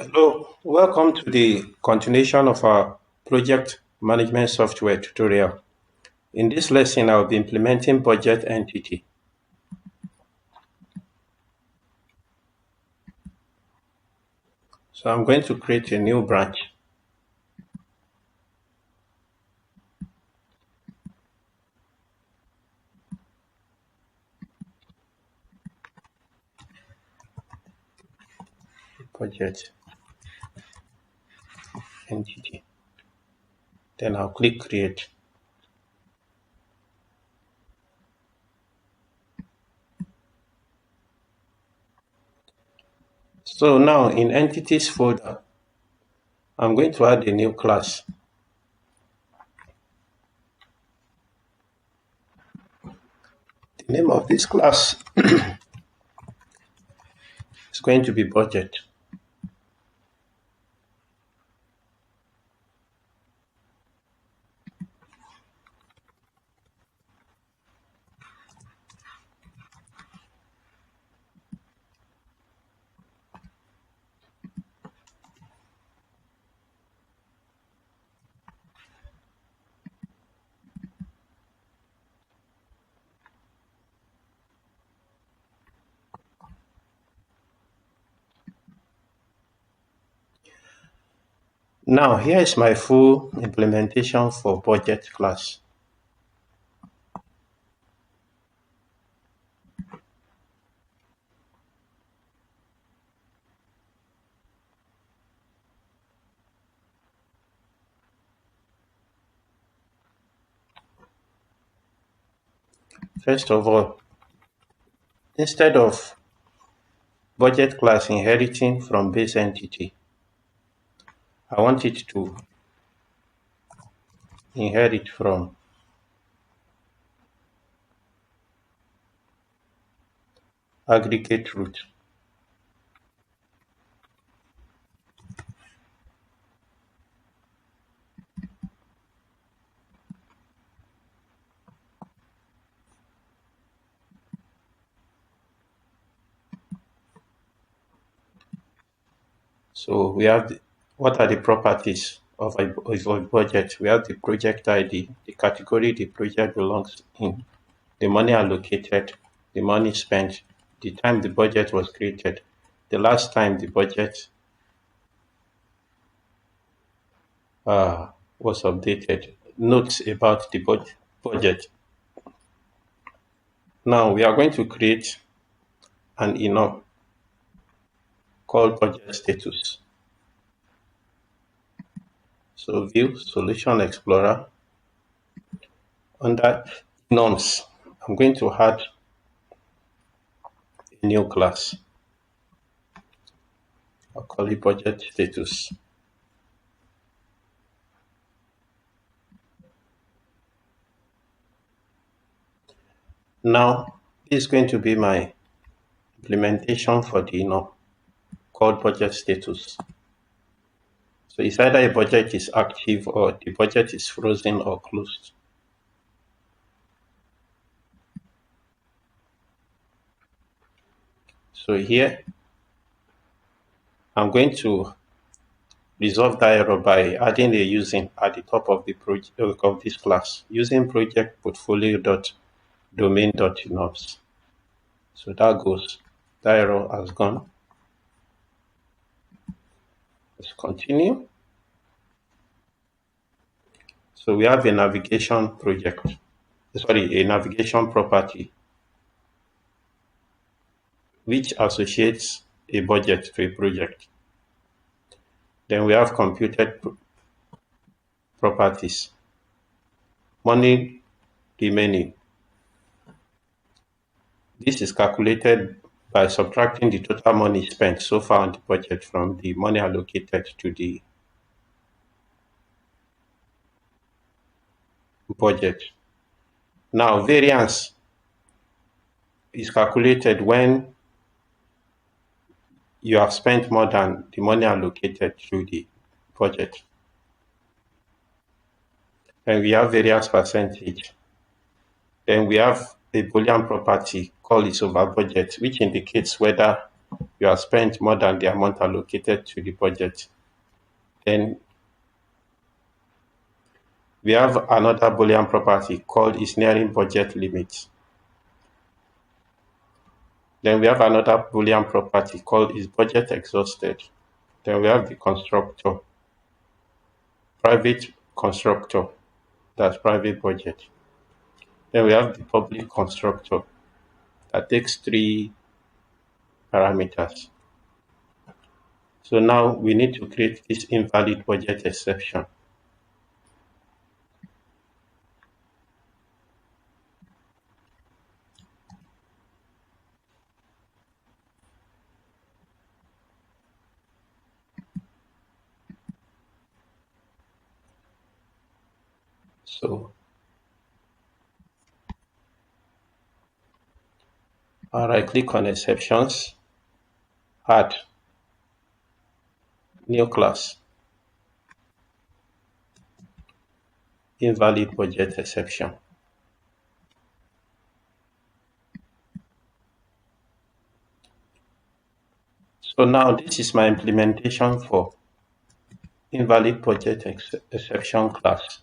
Hello, welcome to the continuation of our project management software tutorial. In this lesson, I'll be implementing budget entity. So I'm going to create a new branch. Budget entity. Then I'll click create. So now in entities folder, I'm going to add a new class. The name of this class is going to be budget. Now here is my full implementation for budget class. First of all, instead of budget class inheriting from base entity, I want it to inherit from aggregate root. So we have what are the properties of a budget? We have the project ID, the category the project belongs in, the money allocated, the money spent, the time the budget was created, the last time the budget was updated, notes about the budget. Now we are going to create an enum called budget status. So view solution explorer. Under enums, I'm going to add a new class. I'll call it budget status. Now, this is going to be my implementation for the enum called budget status. So it's either a budget is active or the budget is frozen or closed. So here, I'm going to resolve that error by adding a using at the top of the project of this class using project portfolio.domain.enums. So that goes. That error has gone. Let's continue. So we have a navigation a navigation property which associates a budget to a project. Then we have computed properties. Money remaining. This is calculated by subtracting the total money spent so far on the budget from the money allocated to the budget. Now, variance is calculated when you have spent more than the money allocated to the budget. Then we have variance percentage. Then we have a Boolean property called is over budget, which indicates whether you have spent more than the amount allocated to the budget. Then we have another Boolean property called is nearing budget limit. Then we have another Boolean property called is budget exhausted. Then we have the constructor, private constructor, that's private budget. Then we have the public constructor that takes three parameters. So now we need to create this invalid budget exception. So I right click on exceptions, add new class, invalid budget exception. So now this is my implementation for invalid budget exception class.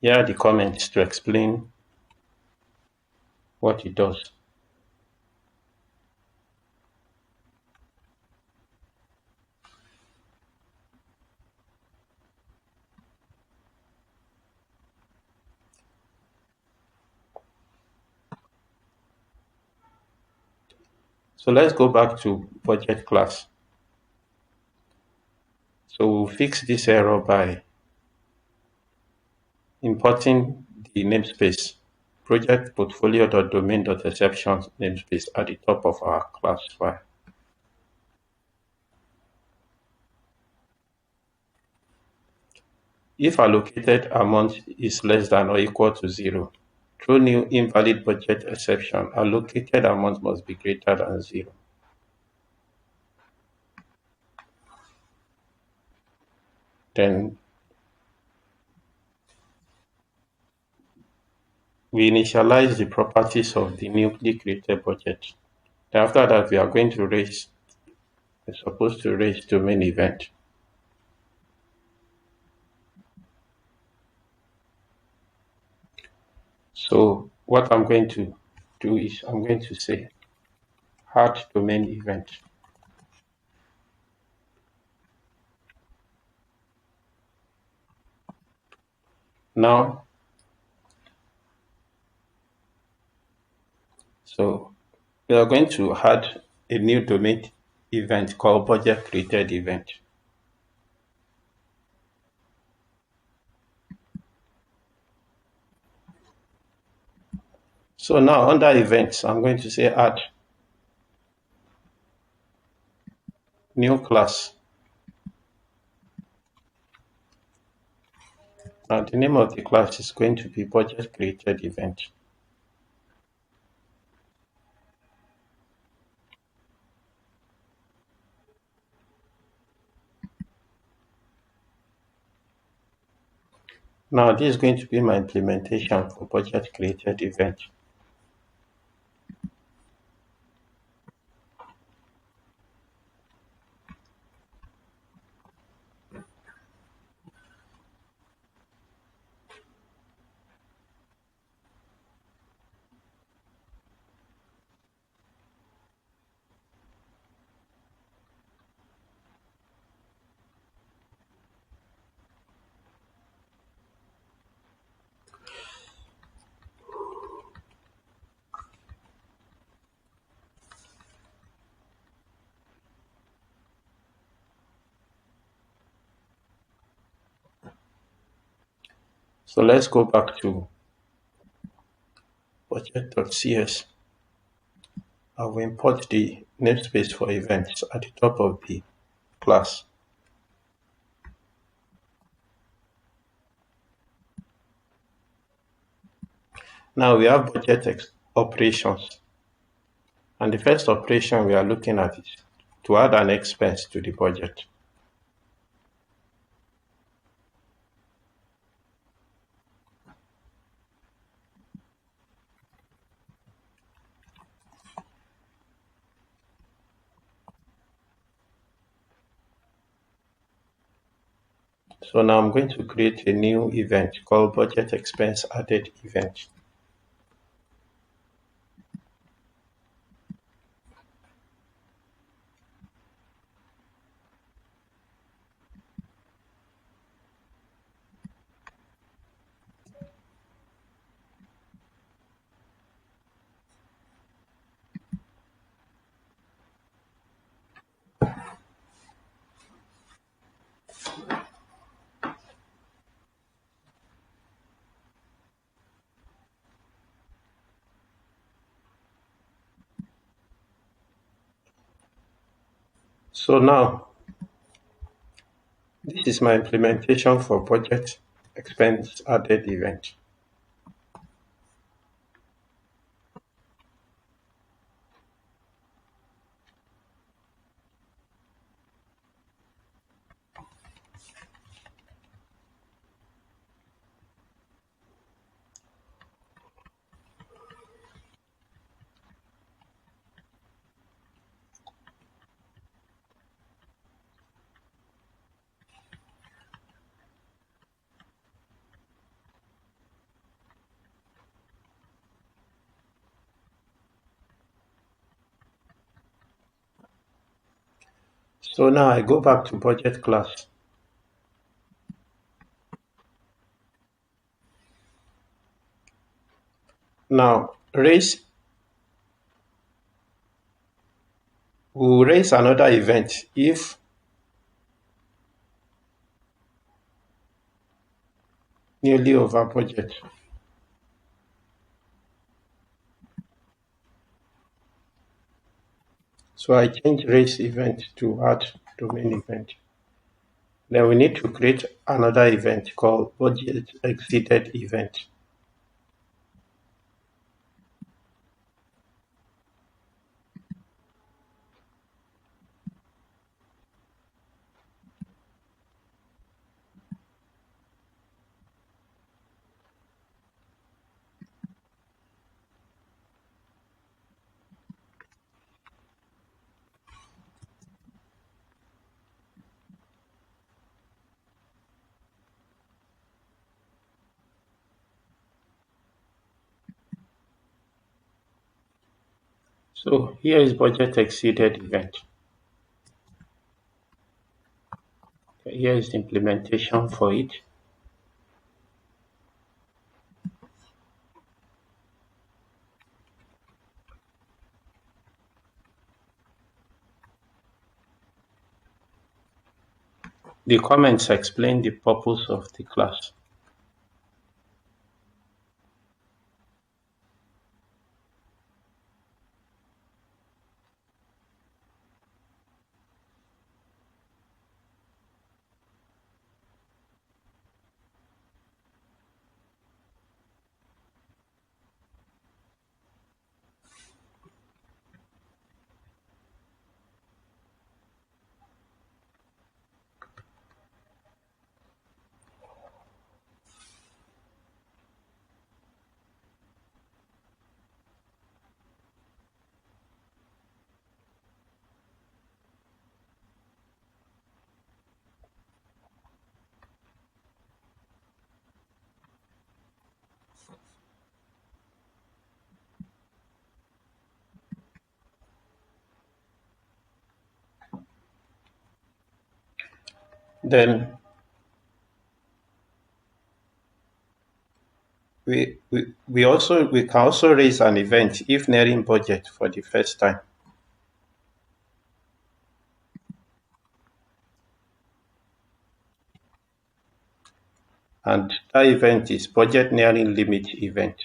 Here are the comments to explain what it does. So let's go back to budget class. So we'll fix this error by importing the namespace project portfolio.domain.exception namespace at the top of our class file. If allocated amount is less than or equal to 0, throw new invalid budget exception, allocated amount must be greater than 0. Then we initialize the properties of the newly created budget. Then after that, we are going to we're supposed to raise domain event. So what I'm going to do is I'm going to say add domain event. Now, so we are going to add a new domain event called BudgetCreatedEvent. So now under events, I'm going to say add new class. Now the name of the class is going to be BudgetCreatedEvent. Now this is going to be my implementation for BudgetCreatedEvent. So let's go back to budget.cs. I will import the namespace for events at the top of the class. Now we have budget operations. And the first operation we are looking at is to add an expense to the budget. So now I'm going to create a new event called Budget Expense Added Event. So now this is my implementation for Budget Expense Added Event. So now I go back to budget class. Now we'll raise another event if nearly over budget. So I change raise event to add domain event. Then we need to create another event called Budget Exceeded Event. So here is Budget Exceeded Event. Here is the implementation for it. The comments explain the purpose of the class. Then we can also raise an event if nearing budget for the first time. And that event is budget nearing limit event.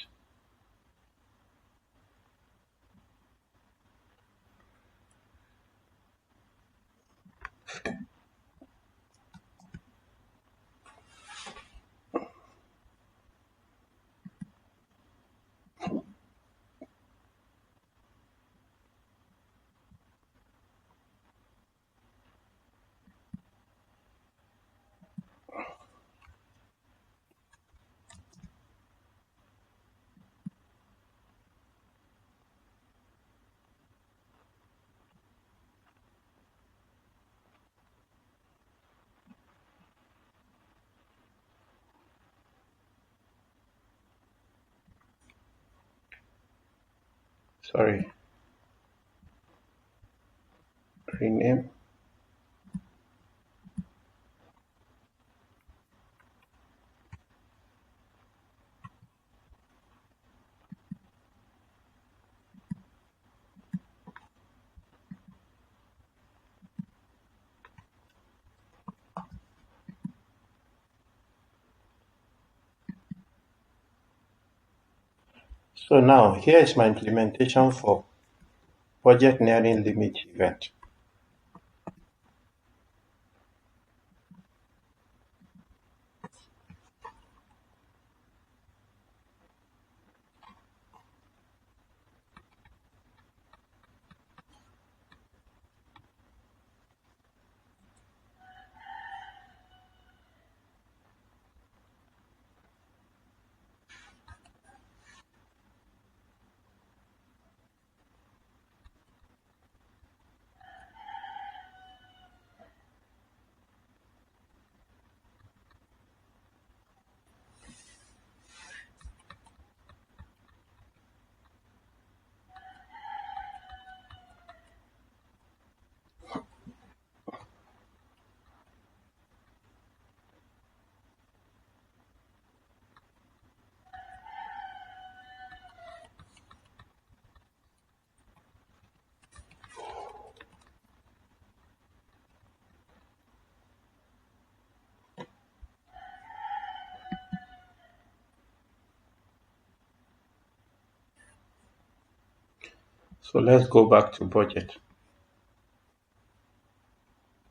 Sorry, rename. So now here is my implementation for budget nearing limit event. So let's go back to budget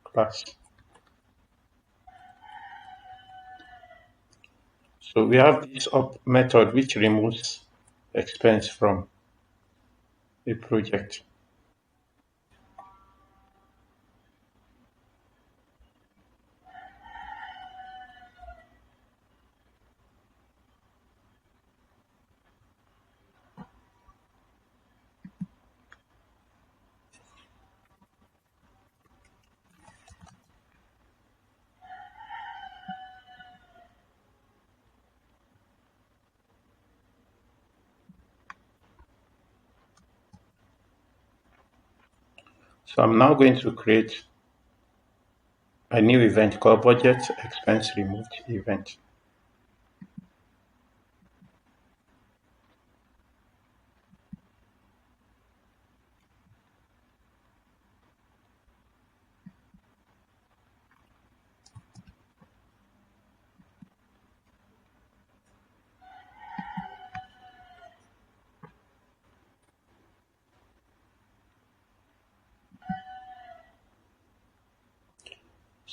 class. So we have this up method which removes expense from a project. So I'm now going to create a new event called Budget Expense Removed Event.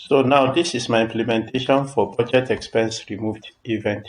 So now this is my implementation for Budget Expense Removed Event.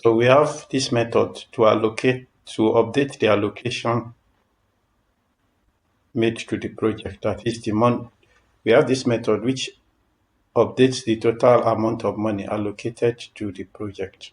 So we have this method to update the allocation made to the project. That is the month. We have this method which updates the total amount of money allocated to the project.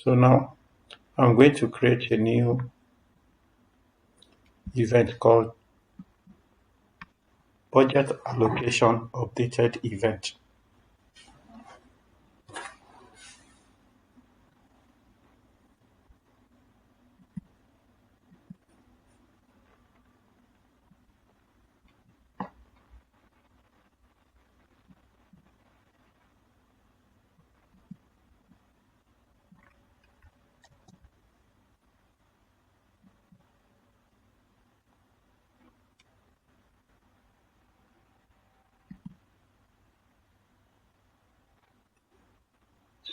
So now I'm going to create a new event called Budget Allocation Updated Event.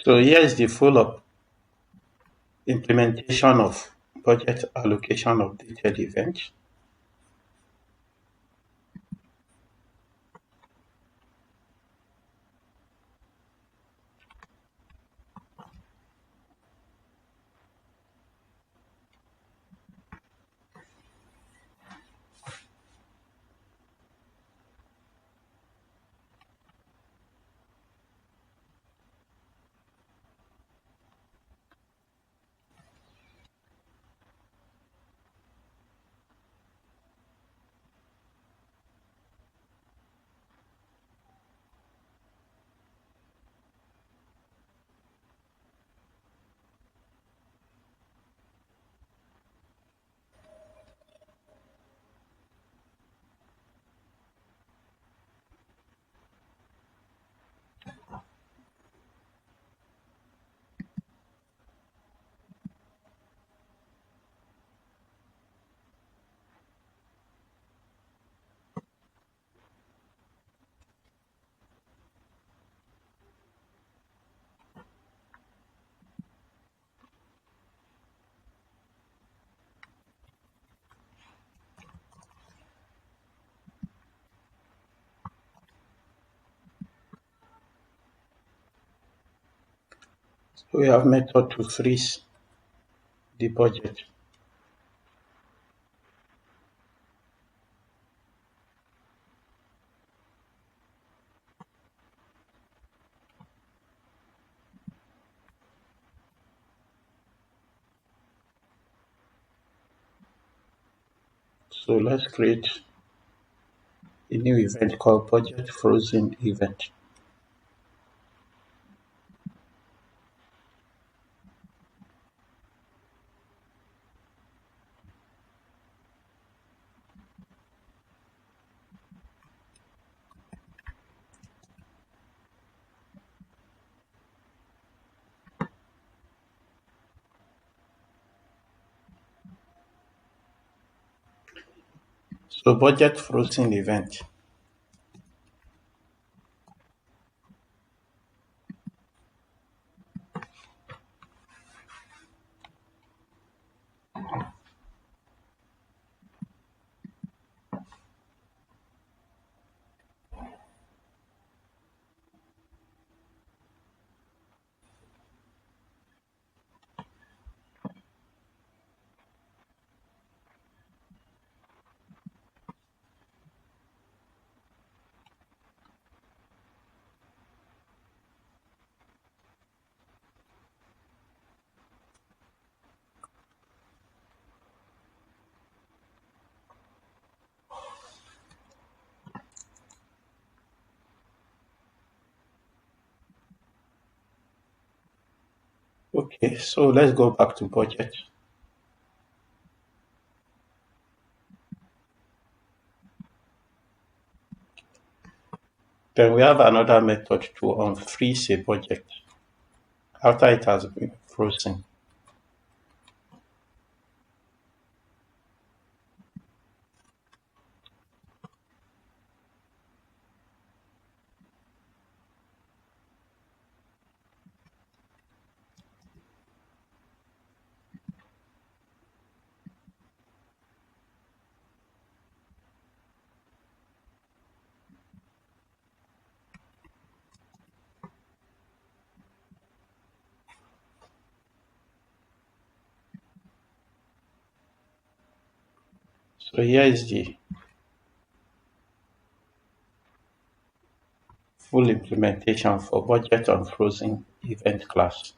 So here is the full up implementation of budget allocation updated event. So we have method to freeze the budget. So let's create a new event called budget frozen event. So budget frozen event. Okay, so let's go back to budget. Then we have another method to unfreeze a budget after it has been frozen. So here is the full implementation for budget unfrozen event class.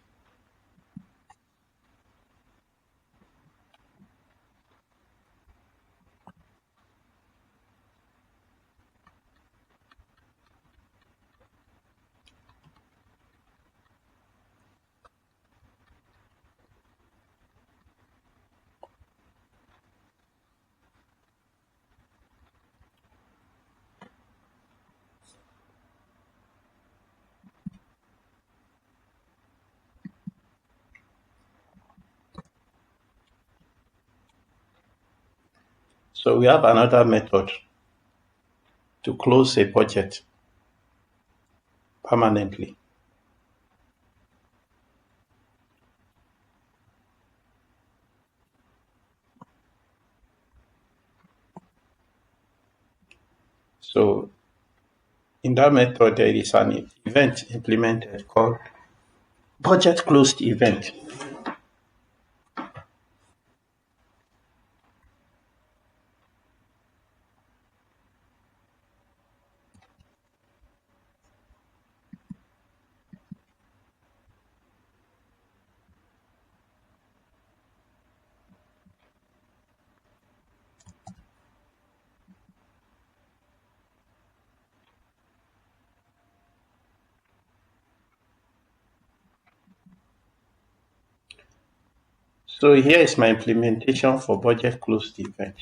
So we have another method to close a budget permanently. So in that method, there is an event implemented called budget closed event. So here is my implementation for budget closed event.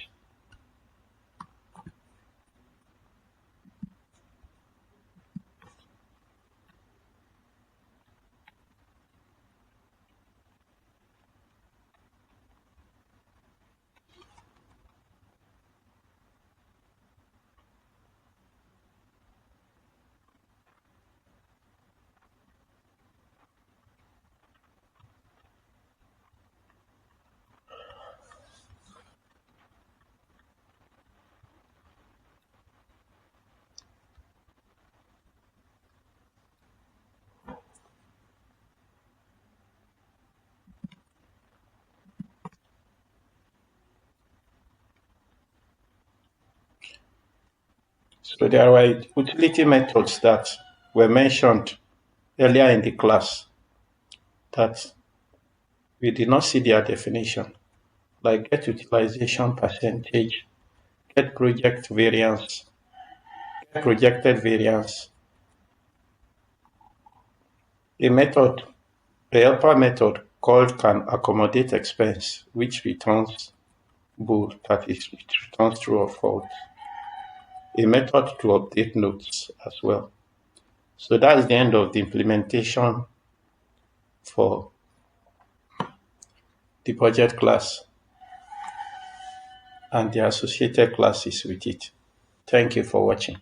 So there were utility methods that were mentioned earlier in the class that we did not see their definition, like get utilization percentage, get project variance, get projected variance. A method, a helper method called can accommodate expense, which returns bool, that is, it returns true or false. A method to update notes as well. So that's the end of the implementation for the budget class and the associated classes with it. Thank you for watching.